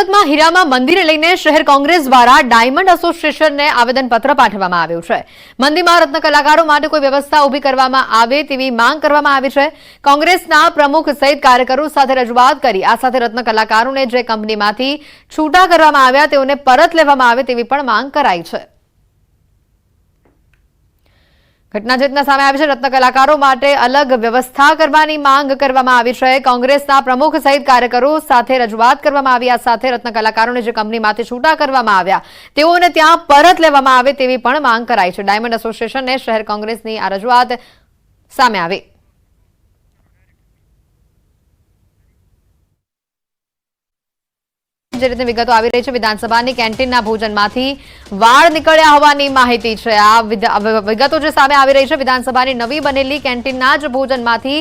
સુરતમાં હીરામાં મંદિરે લઈને શહેર કોંગ્રેસ દ્વારા ડાયમંડ એસોસિએશનને આવેદનપત્ર પાઠવવામાં આવ્યું છે। મંદિરમાં રત્ન કલાકારો માટે કોઈ વ્યવસ્થા ઊભી કરવામાં આવે તેવી માંગ કરવામાં આવી છે। કોંગ્રેસના પ્રમુખ સહિત કાર્યકરો સાથે રજૂઆત કરી આ સાથે રત્ન કલાકારોને જે કંપનીમાંથી છૂટા કરવામાં આવ્યા તેઓને પરત લેવામાં આવે તેવી પણ માંગ કરાઈ છે। ઘટના જેટના સામે આવી છે। રત્ન કલાકારો માટે અલગ વ્યવસ્થા કરવાની માંગ કરવામાં આવી છે। કોંગ્રેસના પ્રમુખ સહિત કાર્યકરો સાથે રજૂઆત કરવામાં આવી। આ સાથે રત્ન કલાકારોને જે કંપનીમાંથી છૂટા કરવામાં આવ્યા તેઓને ત્યાં પરત લેવામાં આવે તેવી પણ માંગ કરાઈ છે। ડાયમંડ એસોસિએશનને શહેર કોંગ્રેસની આ રજૂઆત સામે આવી। જે રીતે વિગતો આવી રહી છે, વિધાનસભાની કેન્ટીનના ભોજનમાંથી વાળ નીકળ્યા હોવાની માહિતી છે। આ વિગતો જે સામે આવી રહી છે, વિધાનસભાની નવી બનેલી કેન્ટીનના જ ભોજનમાંથી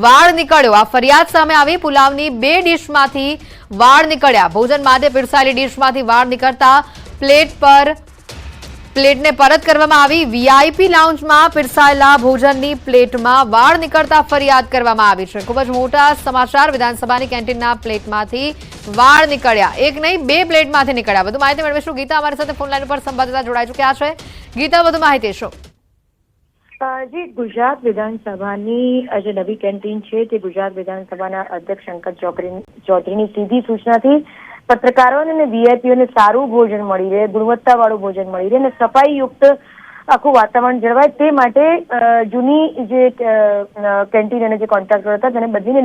વાળ નીકળ્યો। આ ફરિયાદ સામે આવી। પુલાવની 2 ડીશમાંથી વાળ નીકળ્યા। ભોજન માટે પીરસાયેલી ડીશમાંથી વાળ નીકળતા પ્લેટને પરત કરવામાં આવી। વીઆઈપી લાઉન્જમાં પીરસાયેલા ભોજનની પ્લેટમાં વાળ નીકળતા ફરિયાદ કરવામાં આવી છે। ખૂબ જ મોટા સમાચાર। વિધાનસભાની કેન્ટીનના પ્લેટમાંથી વાળ નીકળ્યા। એક નહીં 2 પ્લેટમાંથી નીકળ્યા। વધુ માહિતી મેળવીશું। ગીતા અમારી સાથે ફોન લાઈન પર સંવાદદાતા જોડાઈ ચૂક્યા છે। ગીતા, વધુ માહિતી શું? જી, ગુજરાત વિધાનસભાની જે નવી કેન્ટીન છે તે ગુજરાત વિધાનસભાના અધ્યક્ષ શંકર ચૌધરીની સીધી સૂચનાથી પત્રકારોને અને વીઆઈપીઓને સારું ભોજન મળી રહે, ગુણવત્તાવાળું ભોજન મળી રહે અને સફાઈયુક્ત આખું વાતાવરણ જળવાય તે માટે જૂની જે કેન્ટીન અને જે કોન્ટ્રાક્ટર હતા તેને બધીને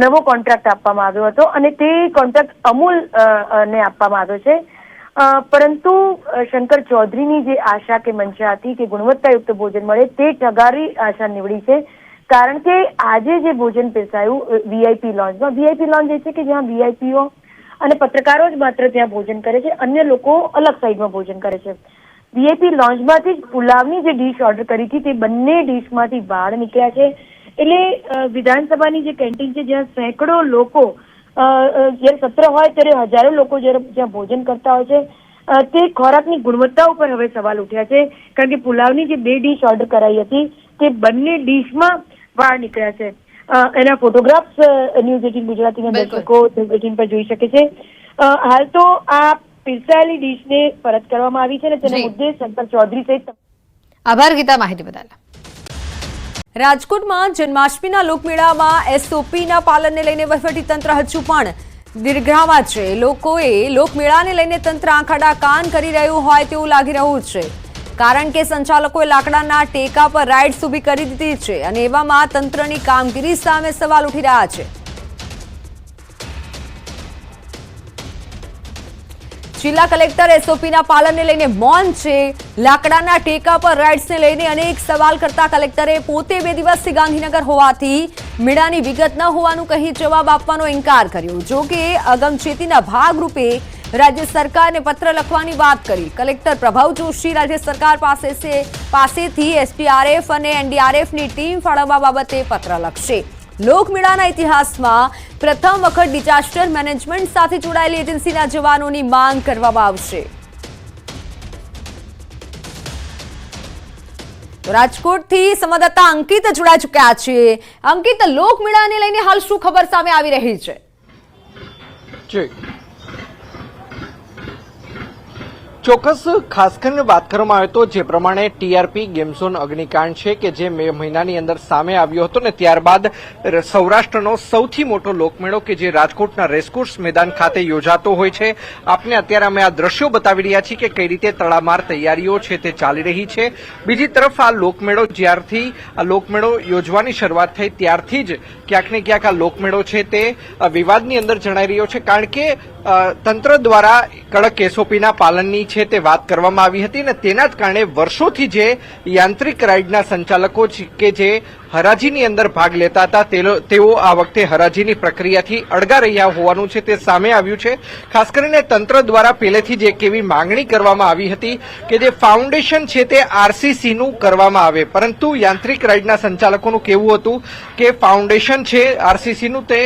નવો કોન્ટ્રાક્ટ આપવામાં આવ્યો હતો અને તે કોન્ટ્રાક્ટ અમૂલ ને આપવામાં આવ્યો છે। પરંતુ શંકર ચૌધરીની જે આશા કે મંશા હતી કે ગુણવત્તાયુક્ત ભોજન મળે તે ઠગારી આશા નીવડી છે। કારણ કે આજે જે ભોજન પીરસાયું વીઆઈપી લોન્જમાં, વીઆઈપી લોન્જ એ છે કે જ્યાં વીઆઈપીઓ અને પત્રકારો જ માત્ર ત્યાં ભોજન કરે છે, અન્ય લોકો અલગ સાઈડમાં ભોજન કરે છે। વીઆઈપી લોન્જમાંથી જ પુલાવની જે ડીશ ઓર્ડર કરી હતી તે બંને ડીશમાંથી વાળ નીકળ્યા છે। એટલે વિધાનસભાની જે કેન્ટીન છે જ્યાં સેંકડો લોકો જયારે સત્ર હોય ત્યારે હજારો લોકો જ્યાં ભોજન કરતા હોય છે તે ખોરાકની ગુણવત્તા ઉપર હવે સવાલ ઉઠ્યા છે। કારણ કે પુલાવની જે 2 ડીશ ઓર્ડર કરાઈ હતી તે બંને ડીશમાં વાળ નીકળ્યા છે। એના ફોટોગ્રાફ્સ ન્યૂઝ 18 ગુજરાતીના દર્શકો ન્યૂઝ 18 પર જોઈ શકે છે। હાલ તો આ પીરસાયેલી ડીશને પરત કરવામાં આવી છે અને તેના મુદ્દે શંકર ચૌધરી સહિત આભાર ગીતા માહિતી બદલ। રાજકોટમાં જન્માષ્ટમીના લોકમેળામાં એસઓપીના પાલનને લઈને વહીવટીતંત્ર હજુ પણ દીર્ઘામાં છે। લોકોએ લોકમેળાને લઈને તંત્ર આંખાડા કાન કરી રહ્યું હોય તેવું લાગી રહ્યું છે, કારણ કે સંચાલકોએ લાકડાના ટેકા પર રાઇડ્સ ઊભી કરી દીધી છે અને એવામાં તંત્રની કામગીરી સામે સવાલ ઉઠી રહ્યા છે। જિલ્લા કલેક્ટર એસઓપીના પાલનને લઈને મૌન છે। લાકડાના ટેકા પર રાઇડ્સને લઈને અનેક સવાલ કરતા કલેક્ટરે પોતે 2 દિવસથી ગાંધીનગર હોવાથી મેળાની વિગત ન હોવાનું કહી જવાબ આપવાનો ઇનકાર કર્યો। જો કે અગમચેતીના ભાગરૂપે રાજ્ય સરકારને પત્ર લખવાની વાત કરી। કલેક્ટર પ્રભાવ જોશી રાજ્ય સરકાર પાસેથી એસડીઆરએફ અને એનડીઆરએફની ટીમ ફાળવવા બાબતે પત્ર લખશે। લોકમેળાના ઇતિહાસમાં પ્રથમ વખત ડિઝાસ્ટર મેનેજમેન્ટ સાથે જોડાયેલી એજન્સીના જવાનોની માંગ કરવામાં આવશે। રાજકોટથી સંવાદદાતા અંકિત જોડાઈ ચૂક્યા છે। અંકિત, લોકમેળાને લઈને હાલ શું ખબર સામે આવી રહી છે? ચોક્કસ ખાસ કરીને વાત કરવામાં આવે તો જે પ્રમાણે ટીઆરપી ગેમ ઝોન અગ્નિકાંડ છે કે જે મે મહિનાની અંદર સામે આવ્યો હતો ને ત્યારબાદ સૌરાષ્ટ્રનો સૌથી મોટો લોકમેળો કે જે રાજકોટના રેસકોર્સ મેદાન ખાતે યોજાતો હોય છે। આપને અત્યારે અમે આ દ્રશ્યો બતાવી રહ્યા છીએ કે કઈ રીતે તડામાર તૈયારીઓ છે તે ચાલી રહી છે। બીજી તરફ આ લોકમેળો જ્યારથી આ લોકમેળો યોજવાની શરૂઆત થઈ ત્યારથી જ ક્યાંક ને ક્યાંક આ લોકમેળો છે તે વિવાદની અંદર જણાઈ રહ્યો છે, કારણ કે તંત્ર દ્વારા કડક એસઓપીના પાલનની છે તે વાત કરવામાં આવી હતી અને તેના જ કારણે વર્ષોથી જે યાંત્રિક રાઇડના સંચાલકો કે જે હરાજીની અંદર ભાગ લેતા હતા તેઓ આ વખતે હરાજીની પ્રક્રિયાથી અળગા રહ્યા હોવાનું છે તે સામે આવ્યું છે। ખાસ કરીને તંત્ર દ્વારા પહેલેથી જ એક એવી માંગણી કરવામાં આવી હતી કે જે ફાઉન્ડેશન છે તે આરસીસીનું કરવામાં આવે, પરંતુ યાંત્રિક રાઇડના સંચાલકોનું કહેવું હતું કે ફાઉન્ડેશન છે આરસીસીનું તે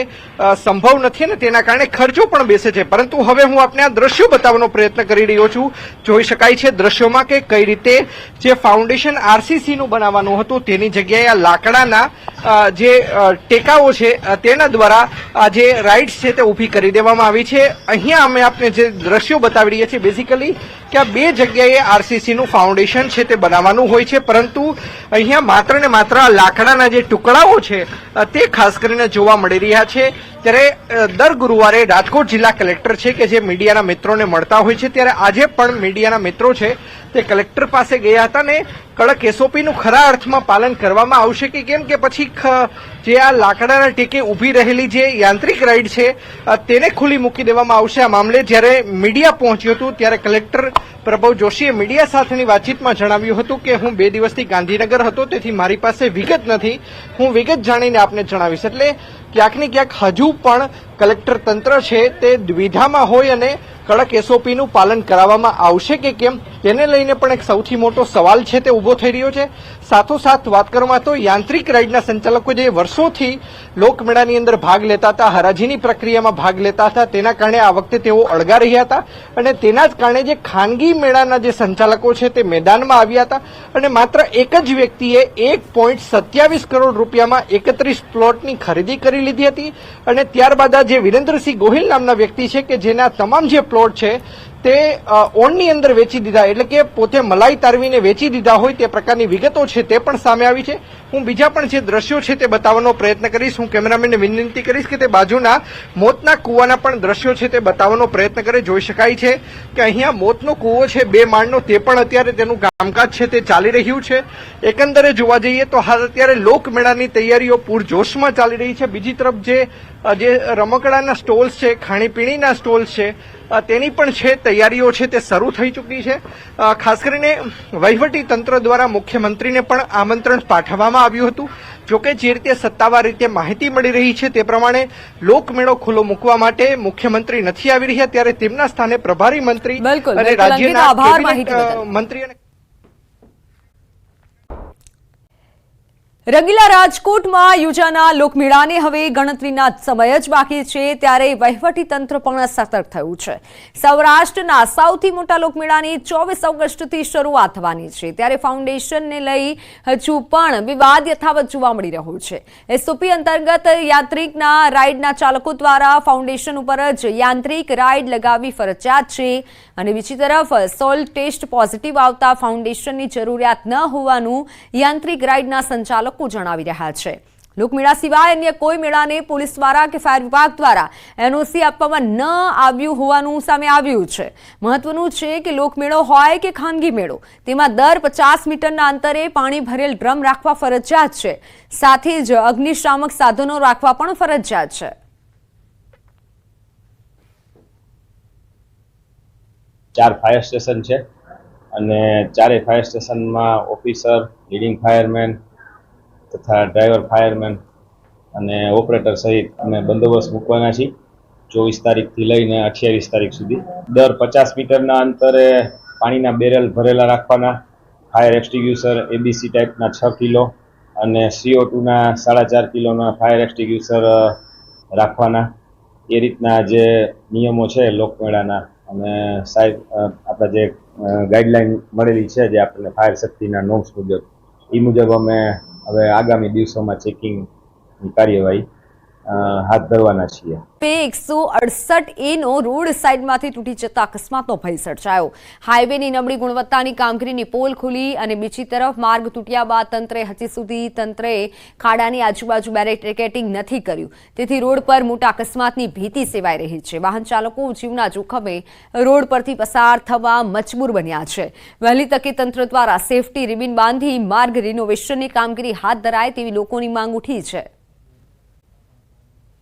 સંભવ નથી અને તેના કારણે ખર્ચો પણ બેસે છે। પરંતુ હવે હું આપને આ દ્રશ્યો બતાવવાનો પ્રયત્ન કરી રહ્યો છું। જોઈ શકાય છે દ્રશ્યોમાં કે કઈ રીતે જે ફાઉન્ડેશન આરસીસીનું બનાવવાનું હતું તેની જગ્યાએ આ લાકડા લાકડાના જે ટેકાઓ છે તેના દ્વારા આ જે રાઇડ્સ છે તે ઊભી કરી દેવામાં આવી છે. અહીંયા અમે આપને જે દ્રશ્યો બતાવી રહ્યા છીએ બેઝિકલી કે આ બે જગ્યાએ આરસીસી નું ફાઉન્ડેશન છે તે બનાવવાનું હોય છે, પરંતુ અહીંયા માત્ર ને માત્ર લાકડાના જે ટુકડાઓ છે તે ખાસ કરીને જોવા મળી રહ્યા છે. ત્યારે દર ગુરુવારે રાજકોટ જિલ્લા કલેક્ટર છે કે જે મીડિયાના મિત્રોને મળતા હોય છે, ત્યારે આજે પણ મીડિયાના મિત્રો છે તે કલેક્ટર પાસે ગયા હતા ને કડક એસઓપીનું ખરા અર્થમાં પાલન કરવામાં આવશે કે કેમ, કે પછી જે આ લાકડાના ટેકે ઊભી રહેલી જે યાંત્રિક રાઇડ છે તેને ખુલ્લી મૂકી દેવામાં આવશે. આ મામલે જ્યારે મીડિયા પહોંચ્યું હતું ત્યારે કલેક્ટર પ્રભવ જોશીએ મીડિયા સાથેની વાતચીતમાં જણાવ્યું હતું કે હું 2 દિવસથી ગાંધીનગર હતો, તેથી મારી પાસે વિગત નથી, હું વિગત જાણીને આપને જણાવીશ. એટલે ક્યાંક ને ક્યાંક હજુ પણ કલેક્ટર તંત્ર છે તે દ્વિધામાં હોય અને કડક એસઓપીનું પાલન કરાવવામાં આવશે કે કેમ તેને લઈને પણ એક સૌથી મોટો સવાલ છે તે ઉભો થઈ રહ્યો છે. સાથોસાથ વાત કરવામાં તો યાંત્રિક રાઇડના સંચાલકો જે વર્ષોથી લોકમેળાની અંદર ભાગ લેતા હતા, હરાજીની પ્રક્રિયામાં ભાગ લેતા હતા, તેના કારણે આ વખતે તેઓ અળગા રહ્યા હતા અને તેના જ કારણે જે ખાનગી મેળાના જે સંચાલકો છે તે મેદાનમાં આવ્યા હતા અને માત્ર એક જ વ્યક્તિએ 1.27 કરોડ રૂપિયામાં 31 પ્લોટની ખરીદી કરી લીધી હતી અને ત્યારબાદ આ જે વિરેન્દ્રસિંહ ગોહિલ નામના વ્યક્તિ છે કે જેના તમામ જે પ્લોટ છે તે ઓનની અંદર વેચી દીધા, એટલે કે પોતે મલાઈ તારવીને વેચી દીધા હોય તે પ્રકારની વિગતો છે તે પણ સામે આવી છે. હું બીજા પણ જે દ્રશ્યો છે તે બતાવવાનો પ્રયત્ન કરીશ. હું કેમેરામેનને વિનંતી કરીશ કે તે બાજુના મોતના કૂવાના પણ દ્રશ્યો છે તે બતાવવાનો પ્રયત્ન કરે. જોઈ શકાય છે કે અહીંયા મોતનો કૂવો છે 2 માળનો, તે પણ અત્યારે તેનું કામકાજ છે તે ચાલી રહ્યું છે. એકંદરે જોવા જઈએ તો હાલ અત્યારે લોકમેળાની તૈયારીઓ પૂરજોશમાં ચાલી રહી છે. બીજી તરફ જે રમકડાના સ્ટોલ્સ છે, ખાણીપીણીના સ્ટોલ્સ છે તેની પણ છે તૈયારીઓ છે તે શરૂ થઈ ચૂકી છે. ખાસ કરીને વહીવટી તંત્ર દ્વારા મુખ્યમંત્રીને પણ આમંત્રણ પાઠવવામાં આવ્યું હતું. જોકે જે રીતે સત્તાવાર રીતે માહિતી મળી રહી છે તે પ્રમાણે લોકમેળો ખુલ્લો મૂકવા માટે મુખ્યમંત્રી નથી આવી રહ્યા, ત્યારે તેમના સ્થાને પ્રભારી મંત્રી અને રાજ્યના કેબિનેટ મંત્રી અને રંગીલા રાજકોટમાં યોજાનાર લોકમેળાને હવે ગણતરીના સમય જ બાકી છે, ત્યારે વહીવટીતંત્ર પણ સતર્ક થયું છે. સૌરાષ્ટ્રના સૌથી મોટા લોકમેળાની 24 ઓગસ્ટથી શરૂઆત થવાની છે, ત્યારે ફાઉન્ડેશનને લઈ હજુ પણ વિવાદ યથાવત જોવા મળી રહ્યો છે. એસઓપી અંતર્ગત યાંત્રિકના રાઇડના ચાલકો દ્વારા ફાઉન્ડેશન ઉપર જ યાંત્રિક રાઇડ લગાવવી ફરજિયાત છે અને બીજી તરફ સોલ ટેસ્ટ પોઝિટિવ આવતા ફાઉન્ડેશનની જરૂરિયાત ન હોવાનું યાંત્રિક રાઇડના સંચાલકો જણાવી રહ્યા છે. લોકમેળા સિવાય અન્ય કોઈ મેળાને પોલીસ દ્વારા કે ફાયર વિભાગ દ્વારા એનઓસી આપવામાં ન આવ્યું હોવાનું સામે આવ્યું છે. મહત્વનું છે કે લોકમેળો હોય કે ખાનગી મેળો, તેમાં દર 50 મીટરના અંતરે પાણી ભરેલ ડ્રમ રાખવા ફરજિયાત છે, સાથે જ અગ્નિશામક સાધનો રાખવા પણ ફરજિયાત છે. ચાર ફાયર સ્ટેશન છે અને ચારેય ફાયર સ્ટેશનમાં ઓફિસર, લીડિંગ ફાયરમેન તથા ડ્રાઈવર ફાયરમેન અને ઓપરેટર સહિત અમે બંદોબસ્ત મૂકવાના છીએ 24 તારીખથી લઈને 28 તારીખ સુધી. દર 50 મીટરના અંતરે પાણીના બેરલ ભરેલા રાખવાના, ફાયર એક્સટિંગ્યુશર એબીસી ટાઈપના 6 કિલો અને CO2ના 4.5 કિલોના ફાયર એક્સટિંગ્યુશર રાખવાના. એ રીતના જે નિયમો છે લોકમેળાના અને સાહેબ આપણા જે ગાઈડલાઈન મળેલી છે જે આપણને ફાયર સેફ્ટીના નોર્મ્સ મુજબ, એ મુજબ અમે હવે આગામી દિવસોમાં ચેકિંગની કાર્યવાહી હાથ ધરવાના છીએ. 168A નો રોડ સાઈડમાંથી તૂટી જતા અકસ્માતનો ભય સર્જાયો. હાઈવેની નબળી ગુણવત્તાની કામગીરીની પોલ ખુલી અને બીજી તરફ માર્ગ તૂટ્યા બાદ હજી સુધી તંત્રએ ખાડાની આજુબાજુ બેરિકેડિંગ નથી કર્યું, તેથી રોડ પર મોટા અકસ્માતની ભીતિ સેવાઈ રહી છે. વાહન ચાલકો જીવના જોખમે રોડ પરથી પસાર થવા મજબૂર બન્યા છે. વહેલી તકે તંત્ર દ્વારા સેફટી રિબિન બાંધી માર્ગ રિનોવેશનની કામગીરી હાથ ધરાય તેવી લોકોની માંગ ઉઠી છે.